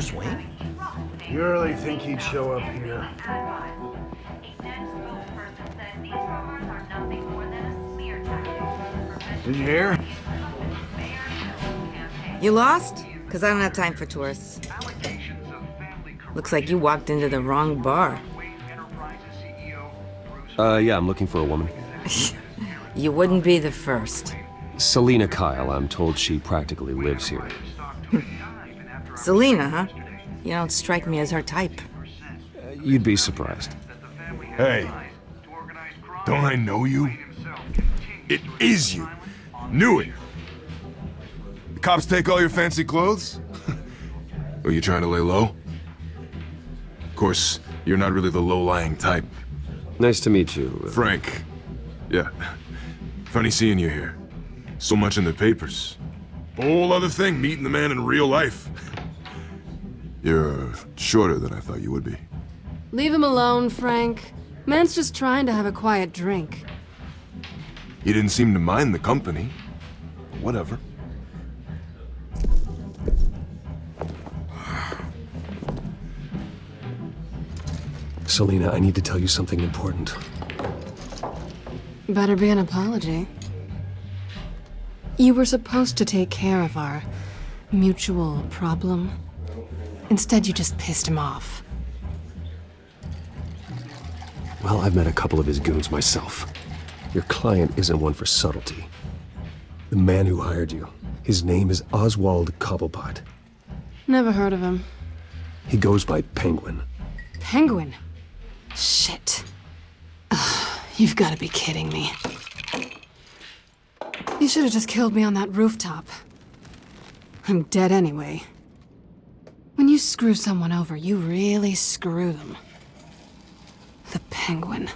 Bruce Wayne? You really think he'd show up here? Did you hear? You lost? Because I don't have time for tourists. Looks like you walked into the wrong bar. Yeah, I'm looking for a woman. You wouldn't be the first. Selina Kyle, I'm told she practically lives here. Selina, huh? You don't strike me as her type. You'd be surprised. Hey, don't I know you? It is you. Knew it. The cops take all your fancy clothes? Are you trying to lay low? Of course, you're not really the low-lying type. Nice to meet you. Frank. Yeah. Funny seeing you here. So much in the papers. Whole other thing, meeting the man in real life. You're shorter than I thought you would be. Leave him alone, Frank. Man's just trying to have a quiet drink. You didn't seem to mind the company. Whatever. Selina, I need to tell you something important. Better be an apology. You were supposed to take care of our mutual problem. Instead, you just pissed him off. Well, I've met a couple of his goons myself. Your client isn't one for subtlety. The man who hired you, his name is Oswald Cobblepot. Never heard of him. He goes by Penguin. Penguin? Shit. Ugh, you've got to be kidding me. You should have just killed me on that rooftop. I'm dead anyway. When you screw someone over, you really screw them. The Penguin.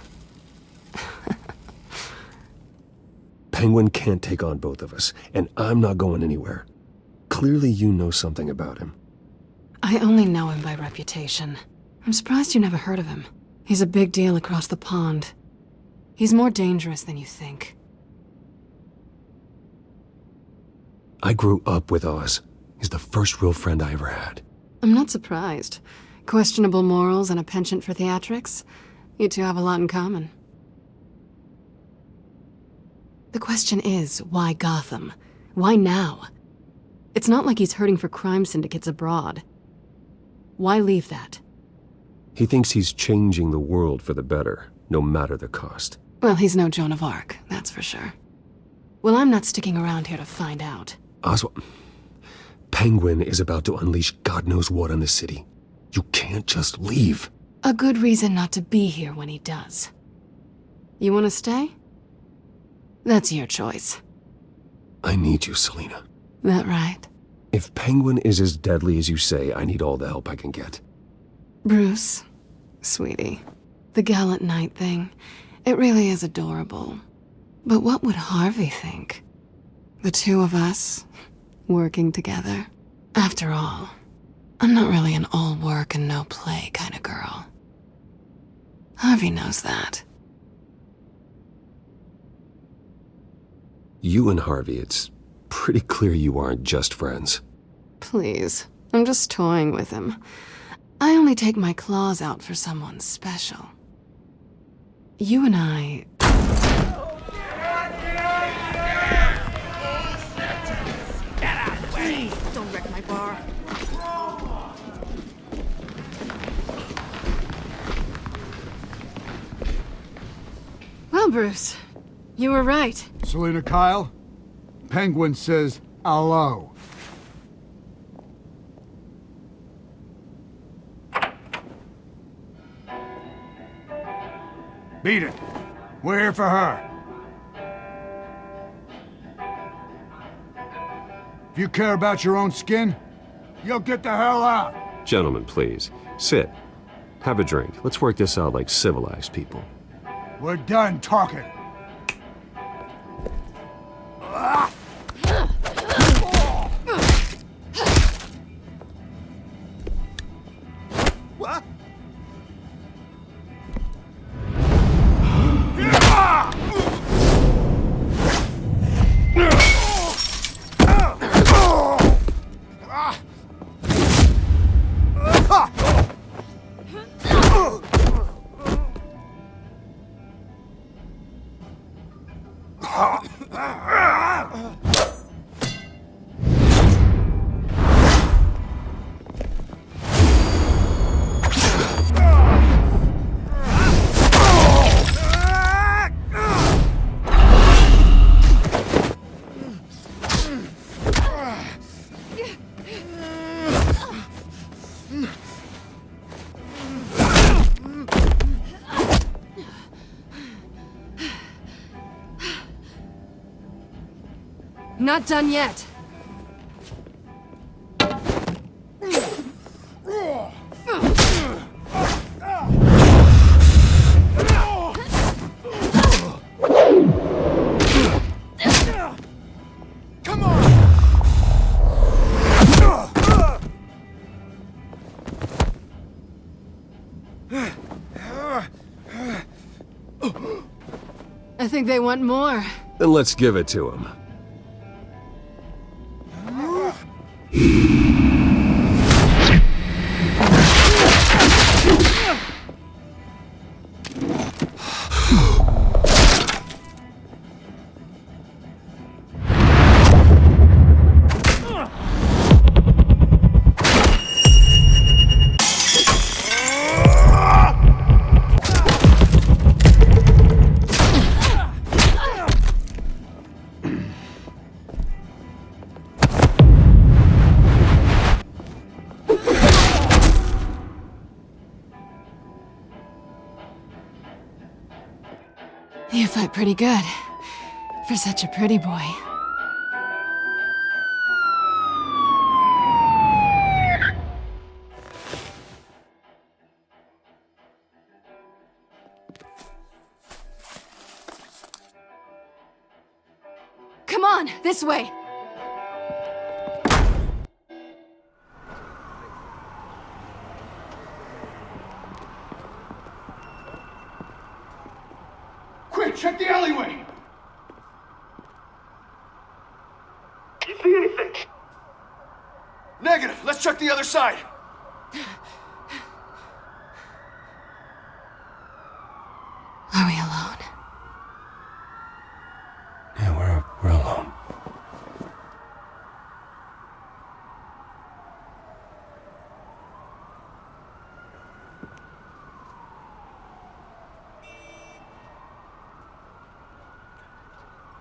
Penguin can't take on both of us, and I'm not going anywhere. Clearly you know something about him. I only know him by reputation. I'm surprised you never heard of him. He's a big deal across the pond. He's more dangerous than you think. I grew up with Oz. He's the first real friend I ever had. I'm not surprised. Questionable morals and a penchant for theatrics. You two have a lot in common. The question is, why Gotham? Why now? It's not like he's hurting for crime syndicates abroad. Why leave that? He thinks he's changing the world for the better, no matter the cost. Well, he's no Joan of Arc, that's for sure. Well, I'm not sticking around here to find out. Oswald, Penguin is about to unleash God knows what on the city. You can't just leave. A good reason not to be here when he does. You want to stay? That's your choice. I need you, Selina. That right? If Penguin is as deadly as you say, I need all the help I can get. Bruce, sweetie, the gallant knight thing, it really is adorable. But what would Harvey think? The two of us, working together. After all, I'm not really an all work and no play kind of girl. Harvey knows that. You and Harvey, it's pretty clear you aren't just friends. Please, I'm just toying with him. I only take my claws out for someone special. You and I... Please, don't wreck my bar. Well, Bruce, you were right. Selina Kyle? Penguin says hello. Beat it. We're here for her. If you care about your own skin, you'll get the hell out. Gentlemen, please, sit. Have a drink. Let's work this out like civilized people. We're done talking. What? Not done yet. Come on! I think they want more. Then let's give it to him. You fight pretty good. For such a pretty boy. Come on, this way! Quick, check the alleyway! You see anything? Negative. Let's check the other side. Are we alone? Yeah, we're alone.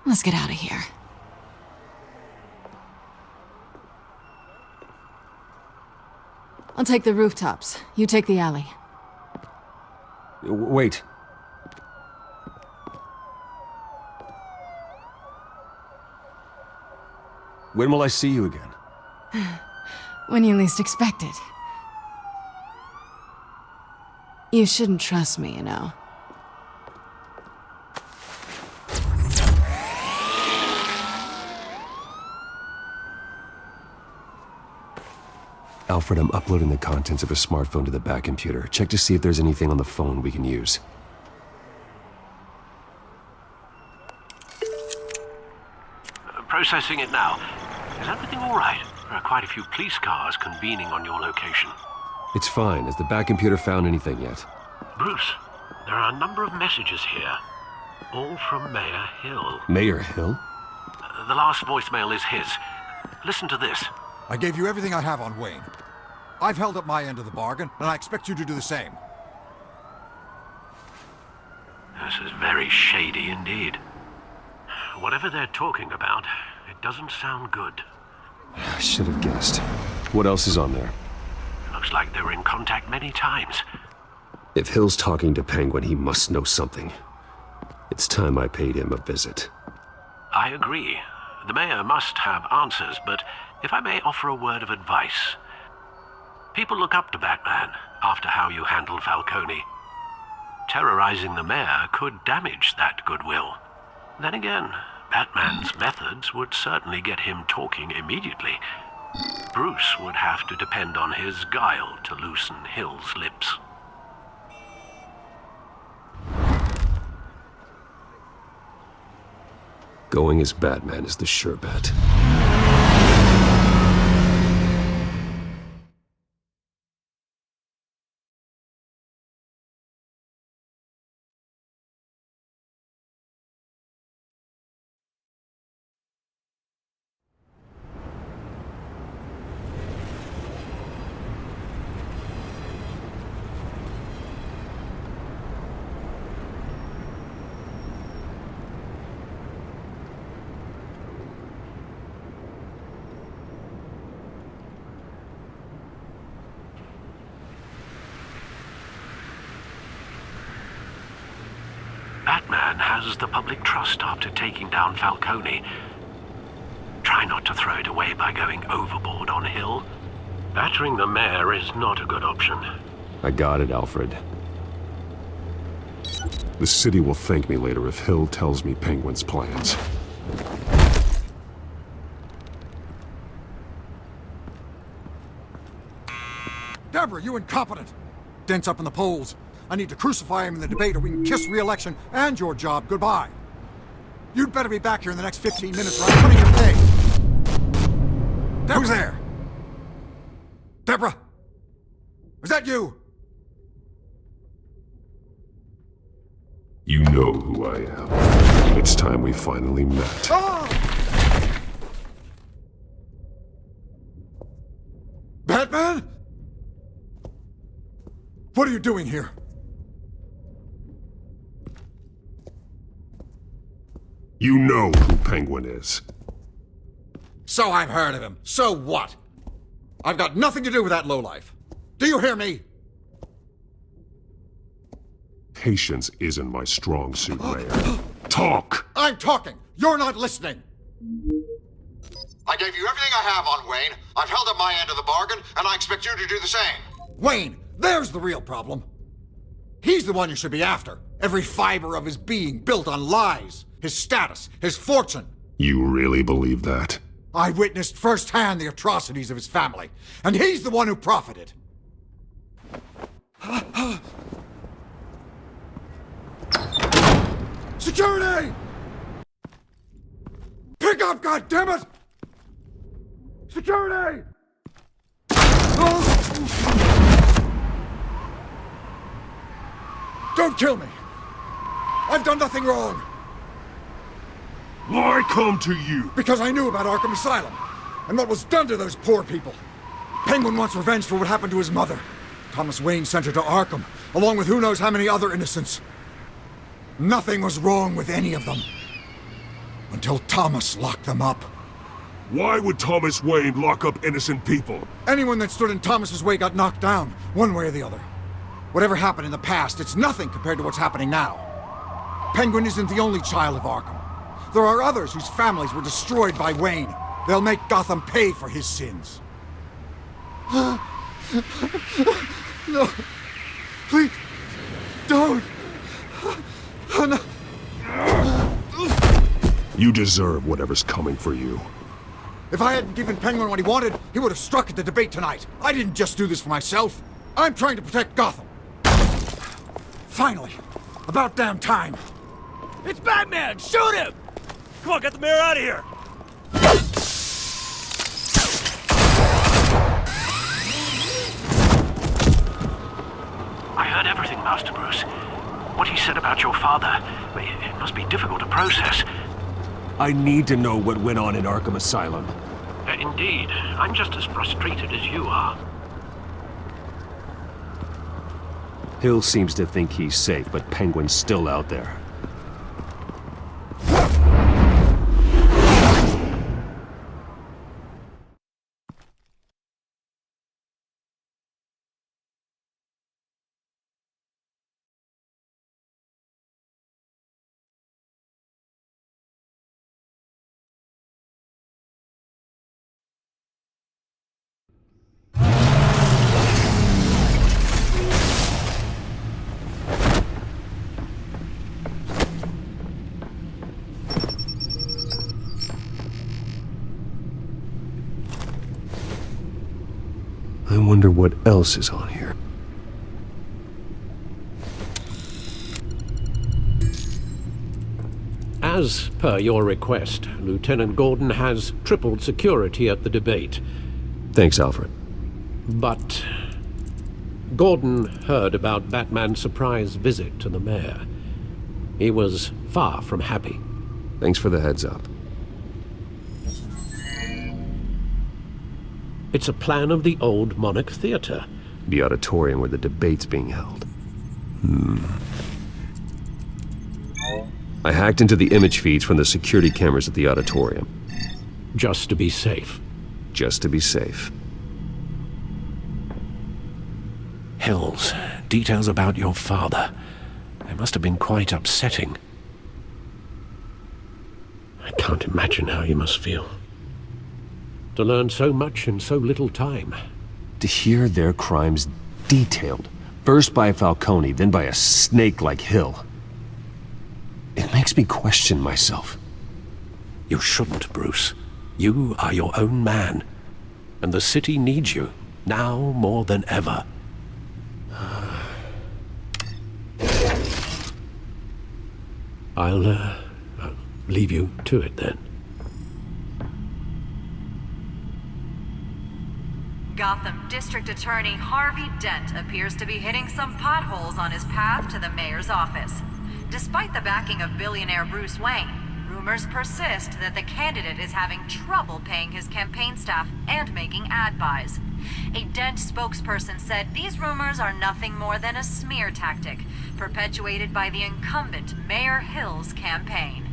Let's get out of here. I'll take the rooftops. You take the alley. Wait. When will I see you again? When you least expect it. You shouldn't trust me, you know. Alfred, I'm uploading the contents of a smartphone to the back computer. Check to see if there's anything on the phone we can use. Processing it now. Is everything all right? There are quite a few police cars convening on your location. It's fine. Has the back computer found anything yet? Bruce, there are a number of messages here. All from Mayor Hill. Mayor Hill? The last voicemail is his. Listen to this. I gave you everything I have on Wayne. I've held up my end of the bargain, and I expect you to do the same. This is very shady indeed. Whatever they're talking about, it doesn't sound good. I should have guessed. What else is on there? Looks like they were in contact many times. If Hill's talking to Penguin, he must know something. It's time I paid him a visit. I agree. The mayor must have answers, but if I may offer a word of advice. People look up to Batman after how you handled Falcone. Terrorizing the mayor could damage that goodwill. Then again, Batman's methods would certainly get him talking immediately. Bruce would have to depend on his guile to loosen Hill's lips. Going as Batman is the sure bet. Batman has the public trust after taking down Falcone. Try not to throw it away by going overboard on Hill. Battering the mayor is not a good option. I got it, Alfred. The city will thank me later if Hill tells me Penguin's plans. Deborah, you incompetent! Dent's up in the polls. I need to crucify him in the debate or we can kiss re-election and your job goodbye. You'd better be back here in the next 15 minutes or I'm putting your pay. Who's there? Deborah? Was that you? You know who I am. It's time we finally met. Ah! Batman? What are you doing here? You know who Penguin is. So I've heard of him. So what? I've got nothing to do with that lowlife. Do you hear me? Patience isn't my strong suit, Mayor. Talk! I'm talking. You're not listening. I gave you everything I have on Wayne. I've held up my end of the bargain, and I expect you to do the same. Wayne, there's the real problem. He's the one you should be after. Every fiber of his being built on lies. His status, his fortune. You really believe that? I witnessed firsthand the atrocities of his family, and he's the one who profited. Security! Pick up, goddammit! Security! Don't kill me! I've done nothing wrong! Why come to you? Because I knew about Arkham Asylum, and what was done to those poor people. Penguin wants revenge for what happened to his mother. Thomas Wayne sent her to Arkham, along with who knows how many other innocents. Nothing was wrong with any of them. Until Thomas locked them up. Why would Thomas Wayne lock up innocent people? Anyone that stood in Thomas's way got knocked down, one way or the other. Whatever happened in the past, it's nothing compared to what's happening now. Penguin isn't the only child of Arkham. There are others whose families were destroyed by Wayne. They'll make Gotham pay for his sins. No. Please. Don't. Oh, no. You deserve whatever's coming for you. If I hadn't given Penguin what he wanted, he would have struck at the debate tonight. I didn't just do this for myself. I'm trying to protect Gotham. Finally. About damn time. It's Batman! Shoot him! Come on, get the mayor out of here! I heard everything, Master Bruce. What he said about your father, it must be difficult to process. I need to know what went on in Arkham Asylum. Indeed. I'm just as frustrated as you are. Hill seems to think he's safe, but Penguin's still out there. I wonder what else is on here. As per your request, Lieutenant Gordon has tripled security at the debate. Thanks, Alfred. But Gordon heard about Batman's surprise visit to the mayor. He was far from happy. Thanks for the heads up. It's a plan of the old Monarch Theater. The auditorium where the debate's being held. I hacked into the image feeds from the security cameras at the auditorium. Just to be safe. Just to be safe. Hills, details about your father. It must have been quite upsetting. I can't imagine how you must feel. To learn so much in so little time. To hear their crimes detailed, first by Falcone, then by a snake like Hill. It makes me question myself. You shouldn't, Bruce. You are your own man. And the city needs you, now more than ever. I'll leave you to it then. Gotham District Attorney Harvey Dent appears to be hitting some potholes on his path to the mayor's office. Despite the backing of billionaire Bruce Wayne, rumors persist that the candidate is having trouble paying his campaign staff and making ad buys. A Dent spokesperson said these rumors are nothing more than a smear tactic, perpetuated by the incumbent Mayor Hill's campaign.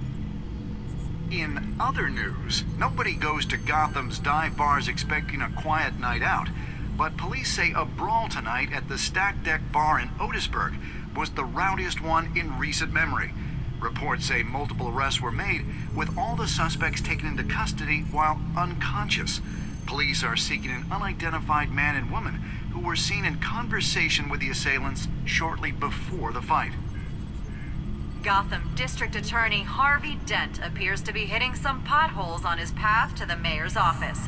In other news, nobody goes to Gotham's dive bars expecting a quiet night out, but police say a brawl tonight at the Stack Deck Bar in Otisburg was the rowdiest one in recent memory. Reports say multiple arrests were made, with all the suspects taken into custody while unconscious. Police are seeking an unidentified man and woman who were seen in conversation with the assailants shortly before the fight. Gotham District Attorney Harvey Dent appears to be hitting some potholes on his path to the mayor's office.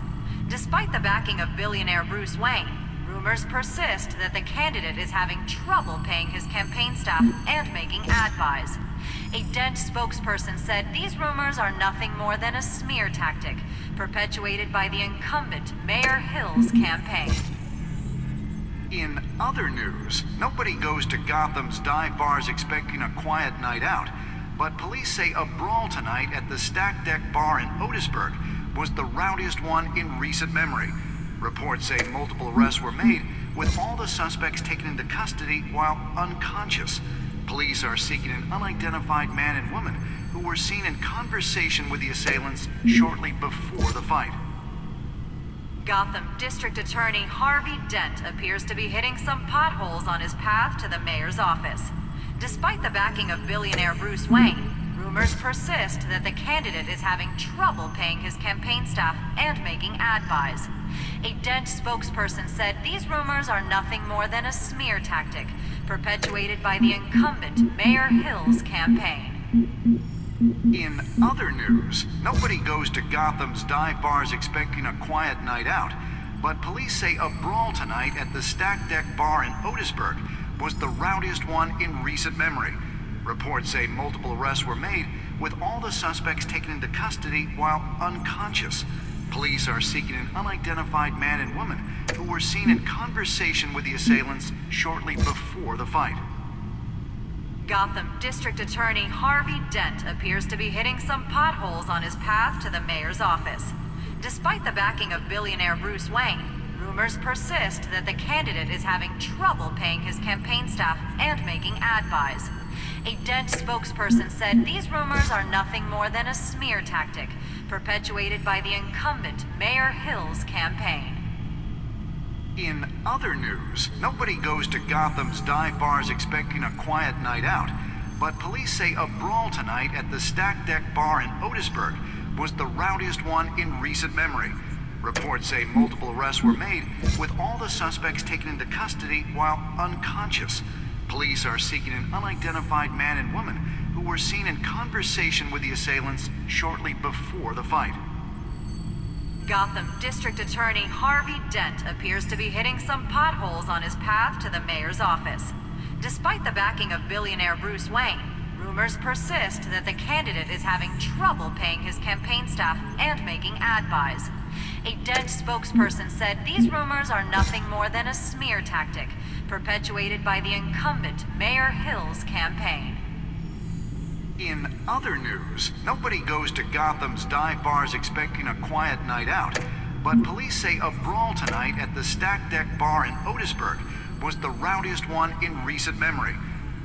Despite the backing of billionaire Bruce Wayne, rumors persist that the candidate is having trouble paying his campaign staff and making ad buys. A Dent spokesperson said these rumors are nothing more than a smear tactic, perpetuated by the incumbent Mayor Hill's campaign. In other news, nobody goes to Gotham's dive bars expecting a quiet night out, but police say a brawl tonight at the Stack Deck Bar in Otisburg was the rowdiest one in recent memory. Reports say multiple arrests were made, with all the suspects taken into custody while unconscious. Police are seeking an unidentified man and woman who were seen in conversation with the assailants shortly before the fight. Gotham District Attorney Harvey Dent appears to be hitting some potholes on his path to the mayor's office. Despite the backing of billionaire Bruce Wayne, rumors persist that the candidate is having trouble paying his campaign staff and making ad buys. A Dent spokesperson said these rumors are nothing more than a smear tactic, perpetuated by the incumbent Mayor Hill's campaign. In other news, nobody goes to Gotham's dive bars expecting a quiet night out, but police say a brawl tonight at the Stack Deck Bar in Otisburg was the rowdiest one in recent memory. Reports say multiple arrests were made, with all the suspects taken into custody while unconscious. Police are seeking an unidentified man and woman who were seen in conversation with the assailants shortly before the fight. Gotham District Attorney Harvey Dent appears to be hitting some potholes on his path to the mayor's office. Despite the backing of billionaire Bruce Wayne, rumors persist that the candidate is having trouble paying his campaign staff and making ad buys. A Dent spokesperson said these rumors are nothing more than a smear tactic, perpetuated by the incumbent Mayor Hill's campaign. In other news, nobody goes to Gotham's dive bars expecting a quiet night out, but police say a brawl tonight at the Stack Deck Bar in Otisburg was the rowdiest one in recent memory. Reports say multiple arrests were made, with all the suspects taken into custody while unconscious. Police are seeking an unidentified man and woman who were seen in conversation with the assailants shortly before the fight. Gotham District Attorney Harvey Dent appears to be hitting some potholes on his path to the mayor's office. Despite the backing of billionaire Bruce Wayne, rumors persist that the candidate is having trouble paying his campaign staff and making ad buys. A Dent spokesperson said these rumors are nothing more than a smear tactic, perpetuated by the incumbent Mayor Hill's campaign. In other news, nobody goes to Gotham's dive bars expecting a quiet night out, but police say a brawl tonight at the Stack Deck Bar in Otisburg was the rowdiest one in recent memory.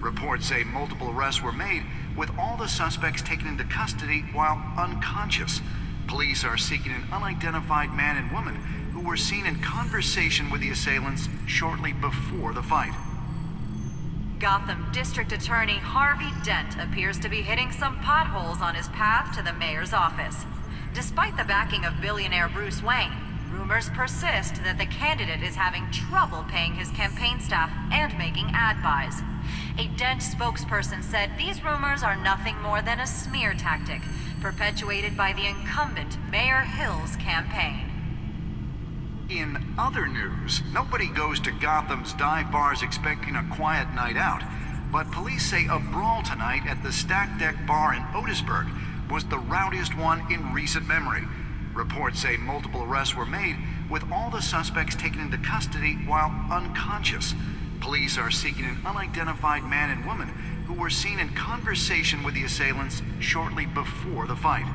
Reports say multiple arrests were made, with all the suspects taken into custody while unconscious. Police are seeking an unidentified man and woman who were seen in conversation with the assailants shortly before the fight. Gotham District Attorney Harvey Dent appears to be hitting some potholes on his path to the mayor's office. Despite the backing of billionaire Bruce Wayne, rumors persist that the candidate is having trouble paying his campaign staff and making ad buys. A Dent spokesperson said these rumors are nothing more than a smear tactic perpetuated by the incumbent Mayor Hill's campaign. In other news, nobody goes to Gotham's dive bars expecting a quiet night out, but police say a brawl tonight at the Stack Deck Bar in Otisburg was the rowdiest one in recent memory. Reports say multiple arrests were made, with all the suspects taken into custody while unconscious. Police are seeking an unidentified man and woman who were seen in conversation with the assailants shortly before the fight.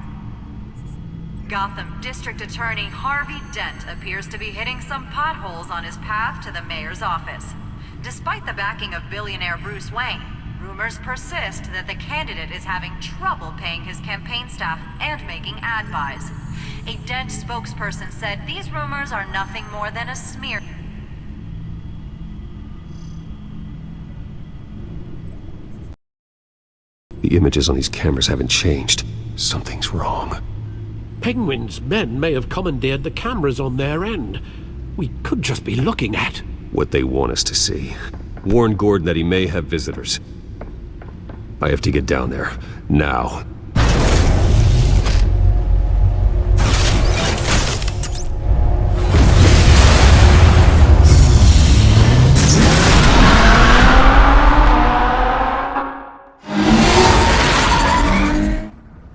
Gotham District Attorney Harvey Dent appears to be hitting some potholes on his path to the mayor's office. Despite the backing of billionaire Bruce Wayne, rumors persist that the candidate is having trouble paying his campaign staff and making ad buys. A Dent spokesperson said these rumors are nothing more than a smear. The images on these cameras haven't changed. Something's wrong. Penguin's men may have commandeered the cameras on their end. We could just be looking at what they want us to see. Warn Gordon that he may have visitors. I have to get down there. Now.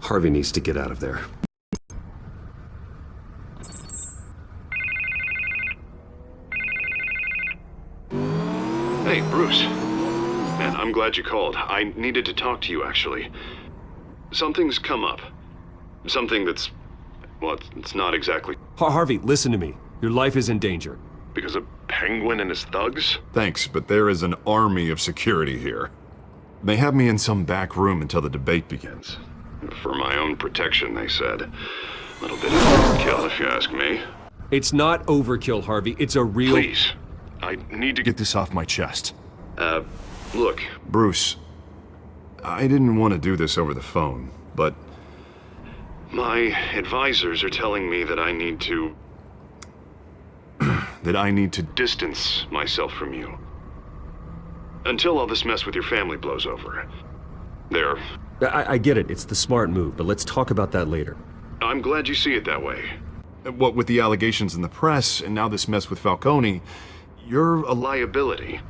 Harvey needs to get out of there. Hey, Bruce. Man, I'm glad you called. I needed to talk to you, actually. Something's come up. Something that's... well, it's not exactly... Harvey, listen to me. Your life is in danger. Because of Penguin and his thugs? Thanks, but there is an army of security here. They have me in some back room until the debate begins. For my own protection, they said. A little bit of overkill, if you ask me. It's not overkill, Harvey. It's a real... Please. I need to Get this off my chest. Look. Bruce, I didn't want to do this over the phone, but... my advisors are telling me that I need to... that I need to... distance myself from you. Until all this mess with your family blows over. There. I get it. It's the smart move, but let's talk about that later. I'm glad you see it that way. What with the allegations in the press, and now this mess with Falcone, you're a liability.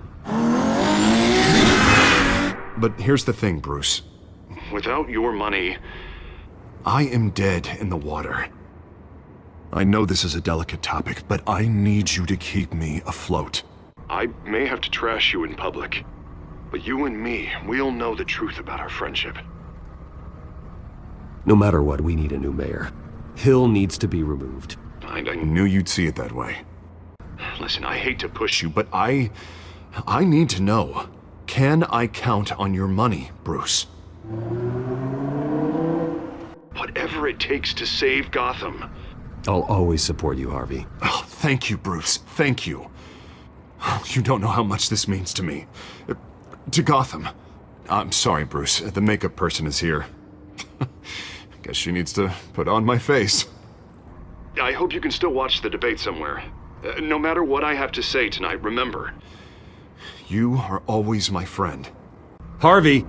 But here's the thing, Bruce. Without your money... I am dead in the water. I know this is a delicate topic, but I need you to keep me afloat. I may have to trash you in public, but you and me, we'll know the truth about our friendship. No matter what, we need a new mayor. Hill needs to be removed. I knew you'd see it that way. Listen, I hate to push you, But I need to know. Can I count on your money, Bruce? whatever it takes to save Gotham. I'll always support you, Harvey. Oh, thank you, Bruce. Thank you. You don't know how much this means to me. To Gotham. I'm sorry, Bruce. The makeup person is here. Guess she needs to put on my face. I hope you can still watch the debate somewhere. No matter what I have to say tonight, remember. You are always my friend. Harvey!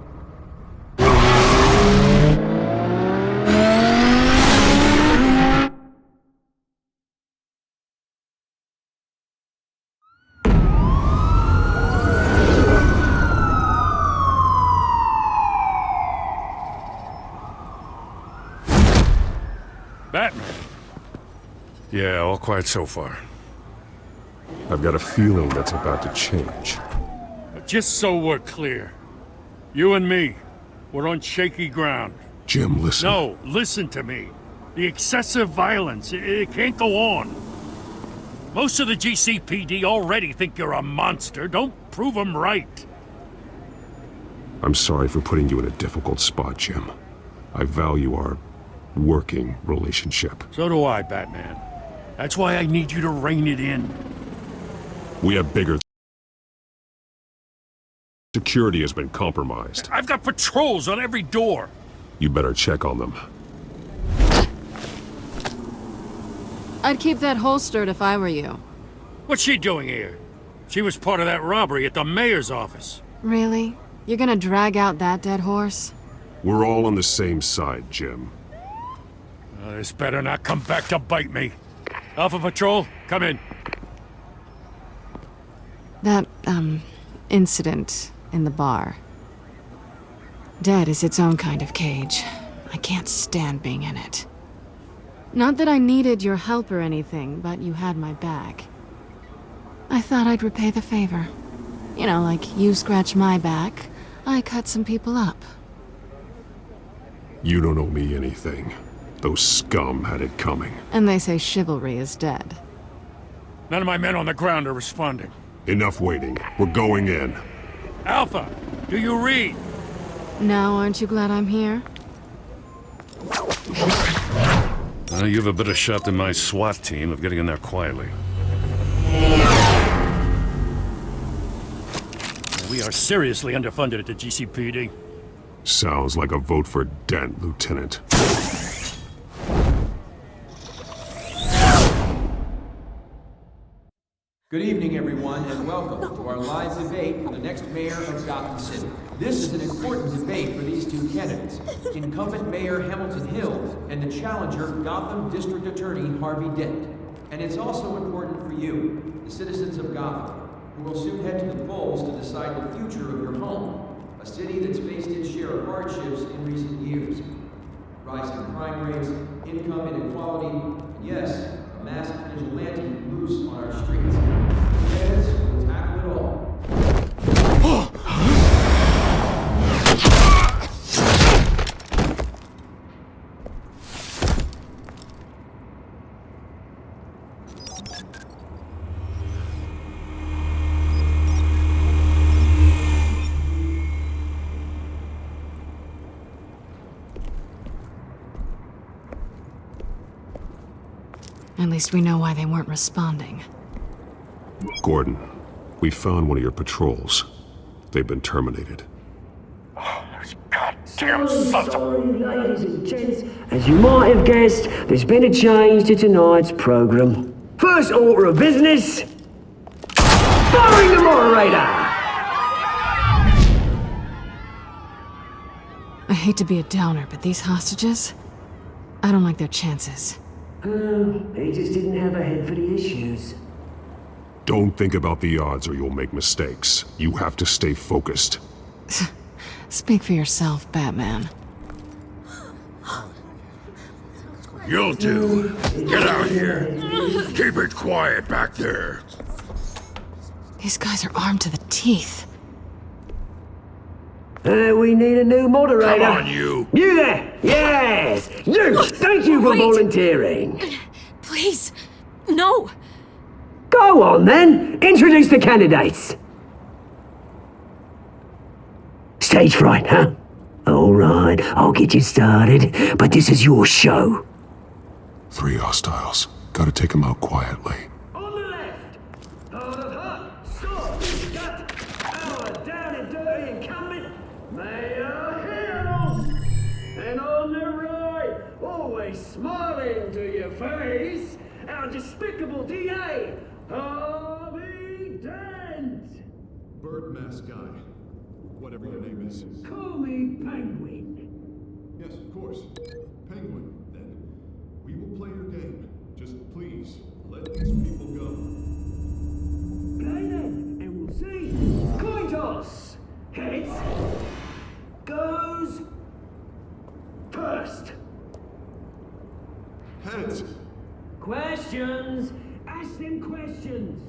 Batman. Yeah, all quiet so far. I've got a feeling that's about to change. But just so we're clear, you and me, we're on shaky ground. Jim, listen. No, listen to me. The excessive violence, it can't go on. Most of the GCPD already think you're a monster. Don't prove them right. I'm sorry for putting you in a difficult spot, Jim. I value our working relationship. So do I, Batman. That's why I need you to rein it in. We have bigger Security has been compromised. I've got patrols on every door. You better check on them. I'd keep that holstered if I were you. What's she doing here? She was part of that robbery at the mayor's office. Really? You're gonna drag out that dead horse? We're all on the same side, Jim. This better not come back to bite me. Alpha Patrol, come in. That, incident in the bar. Dead is its own kind of cage. I can't stand being in it. Not that I needed your help or anything, but you had my back. I thought I'd repay the favor. You know, like you scratch my back, I cut some people up. You don't owe me anything. Those scum had it coming. And they say chivalry is dead. None of my men on the ground are responding. Enough waiting. We're going in. Alpha, do you read? Now, aren't you glad I'm here? You have a better shot than my SWAT team of getting in there quietly. We are seriously underfunded at the GCPD. Sounds like a vote for Dent, Lieutenant. Good evening, everyone, and welcome to our live debate for the next mayor of Gotham City. This is an important debate for these two candidates, incumbent Mayor Hamilton Hill and the challenger, Gotham District Attorney Harvey Dent. And it's also important for you, the citizens of Gotham, who will soon head to the polls to decide the future of your home, a city that's faced its share of hardships in recent years. Rising crime rates, income inequality, and yes, a masked vigilante loose on our streets. Yes, we'll tackle it all. At least we know why they weren't responding. Gordon, we found one of your patrols. They've been terminated. Those goddamn sons of... Ladies and gents, as you might have guessed, there's been a change to tonight's program. First order of business, firing the moderator! I hate to be a downer, but these hostages, I don't like their chances. He just didn't have a head for the issues. Don't think about the odds or you'll make mistakes. You have to stay focused. Speak for yourself, Batman. You'll do. Get out here. Keep it quiet back there. These guys are armed to the teeth. We need a new moderator. Come on, you. You there! Yes! You! Thank you for volunteering. Please, no. Go on then. Introduce the candidates. Stage fright, huh? All right, I'll get you started, but this is your show. 3 hostiles. Gotta take them out quietly. On the left, hard of heart, sword, gut, our down and dirty incumbent, Mayor Hill. And on the right, always smiling to your face, our despicable DA, Harvey Dent. Bird mask guy. Whatever your name is. Call me Penguin. Yes, of course. Penguin, then. We will play your game. Just please, let these people go. Okay then, and we'll see. Coin toss. Heads. Goes. First. Heads! Questions. Ask them questions.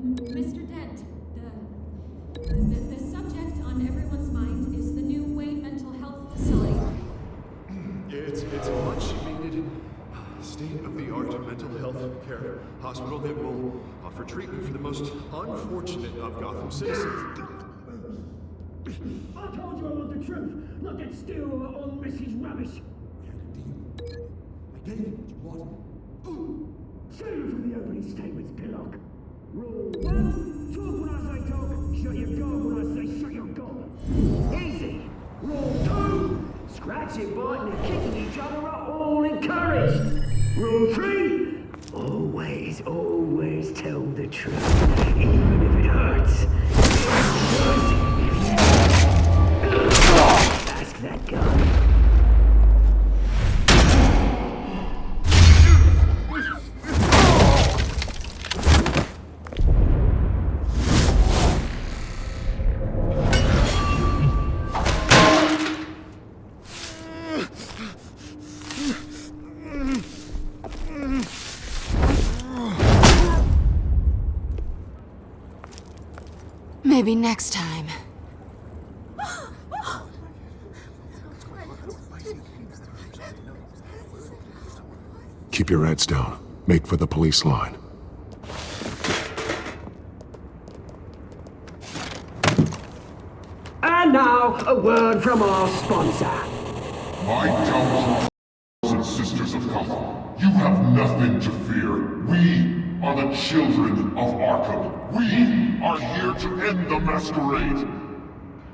Mr. Dent, the subject on everyone's mind is the new Wayne Mental Health Facility. It's a much-needed, state-of-the-art mental health care hospital that will offer treatment for the most unfortunate of Gotham citizens. I told you I want the truth, not that stew on Mrs. Rubbish. I gave you what you wanted. Save it for the opening statements, Pillock. Rule 1, talk when I say talk, shut your gob when I say shut your gob. Easy. Rule 2, scratching, biting and kicking each other are all encouraged. Rule 3, always tell the truth, even if it hurts. Ask that guy. Maybe next time. Keep your heads down. Make for the police line. And now, a word from our sponsor. My fellow brothers and sisters of Gotham, you have nothing to fear. We are the children of Arkham. We are here to end the masquerade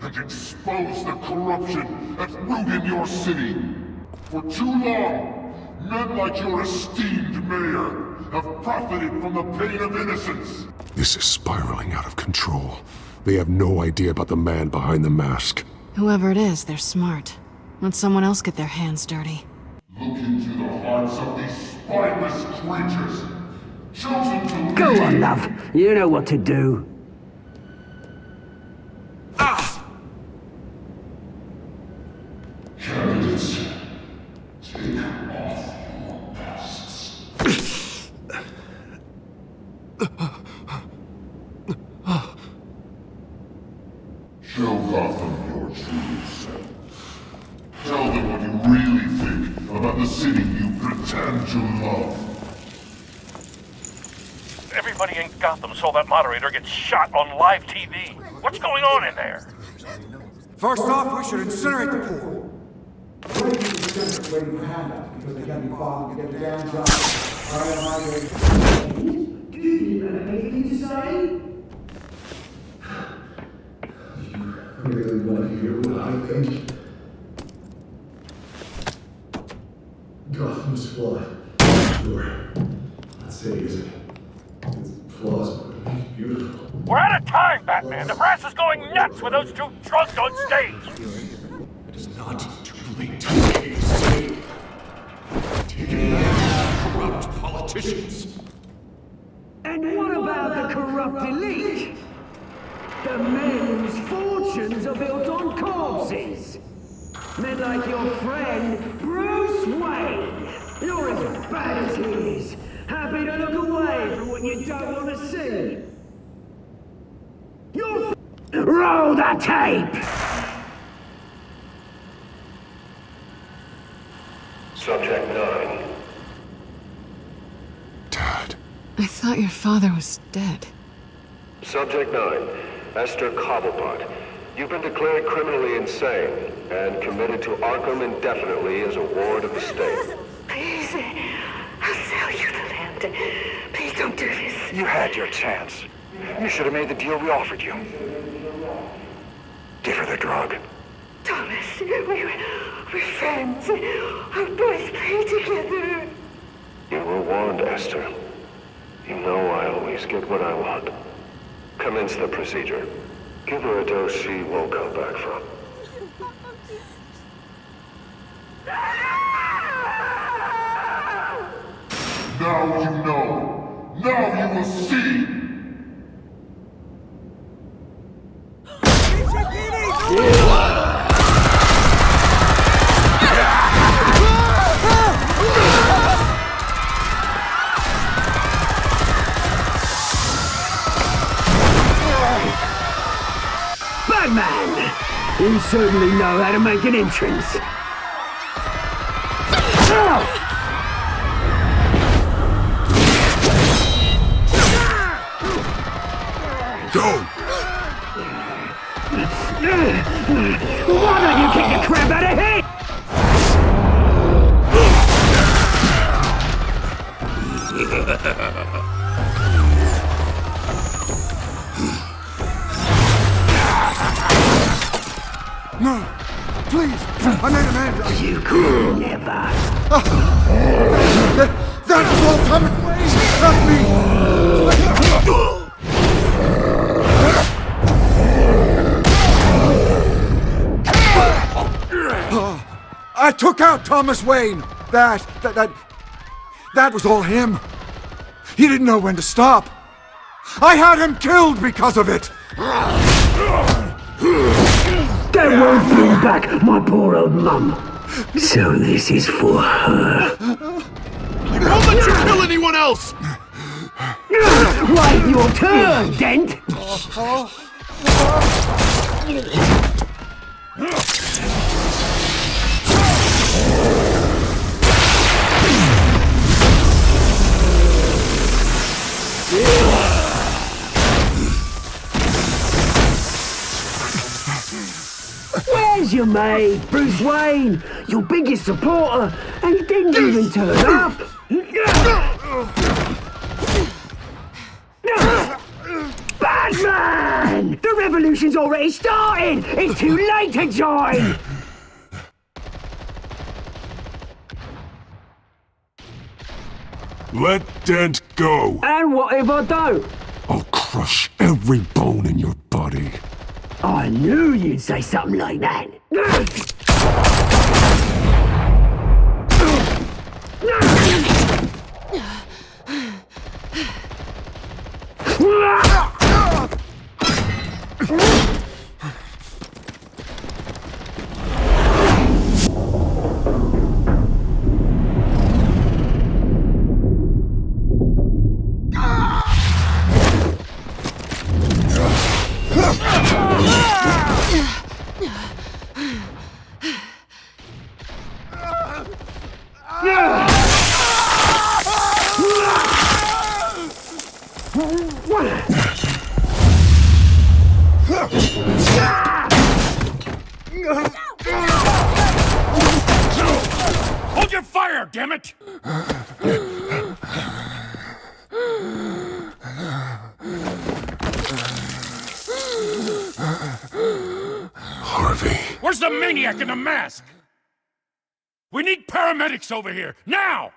and expose the corruption at root in your city. For too long, men like your esteemed mayor have profited from the pain of innocence. This is spiraling out of control. They have no idea about the man behind the mask. Whoever it is, they're smart. Let someone else get their hands dirty. Look into the hearts of these spineless creatures, chosen to Go lead. on, love. You know what to do. Candidates, take off your masks. Show Gotham your true self. Tell them what you really think about the city you pretend to love. Everybody in Gotham saw that moderator get shot on live TV. What's going on in there? First off, we should incinerate the pool. Waiting for handouts because they can't be bothered to get the damn job. Do you have anything to say? I really want to hear what I think. Gotham's flawed. Sure. That city isn't. Its flaws, but it's beautiful. We're out of time, Batman. The press is going nuts with those two drunks on stage. It is not too late to take a city. Taking down corrupt politicians. And what about the corrupt elite? The men whose fortunes are built on corpses. Men like your friend, Bruce Wayne. You're as bad as he is. Happy to look away from what you don't want to see. You're... Roll the tape! Subject 9. Dad. I thought your father was dead. Subject 9. Esther Cobblepot. You've been declared criminally insane and committed to Arkham indefinitely as a ward of the state. Please, I'll sell you the land. Please don't do this. You had your chance. You should have made the deal we offered you. Give her the drug. Thomas, we're friends. Our boys play together. You were warned, Esther. You know I always get what I want. Commence the procedure. Give her a dose she won't come back from. Now you know. Now you will see. Batman! You certainly know how to make an entrance. Go! Why don't you kick the crap out of him? No! Please! I made Amanda! You could never! That was all Thomas Wayne! Not me! I took out Thomas Wayne! That was all him. He didn't know when to stop. I had him killed because of it! That won't bring back my poor old mum. So this is for her. I won't let you kill anyone else! Wait your turn, Dent! Where's your mate, Bruce Wayne? Your biggest supporter, and he didn't even turn up! Batman! The revolution's already started! It's too late to join! Let Dent go. And what if I don't? I'll crush every bone in your body. I knew you'd say something like that. Hold your fire, damn it! Harvey. Where's the maniac in the mask? We need paramedics over here, now!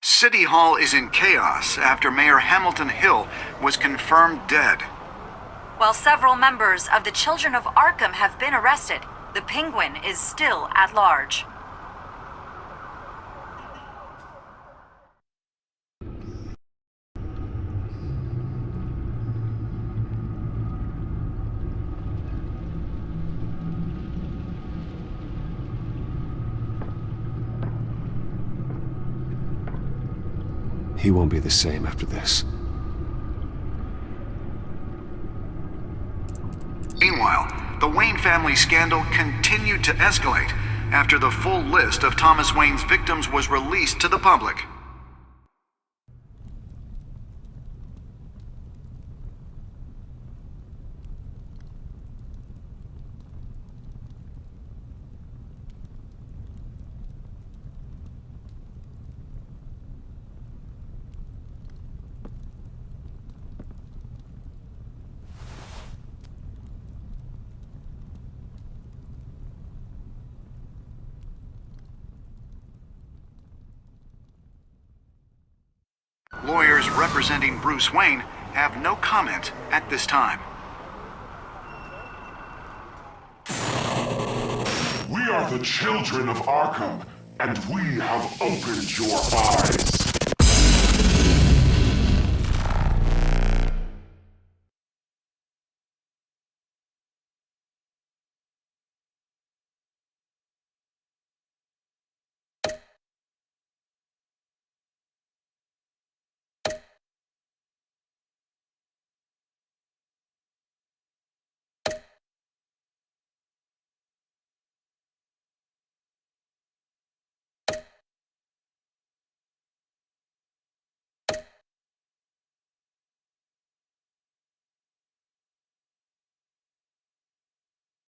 City Hall is in chaos after Mayor Hamilton Hill was confirmed dead. While several members of the Children of Arkham have been arrested, the Penguin is still at large. He won't be the same after this. Meanwhile, the Wayne family scandal continued to escalate after the full list of Thomas Wayne's victims was released to the public. Lawyers representing Bruce Wayne have no comment at this time. We are the children of Arkham, and we have opened your eyes.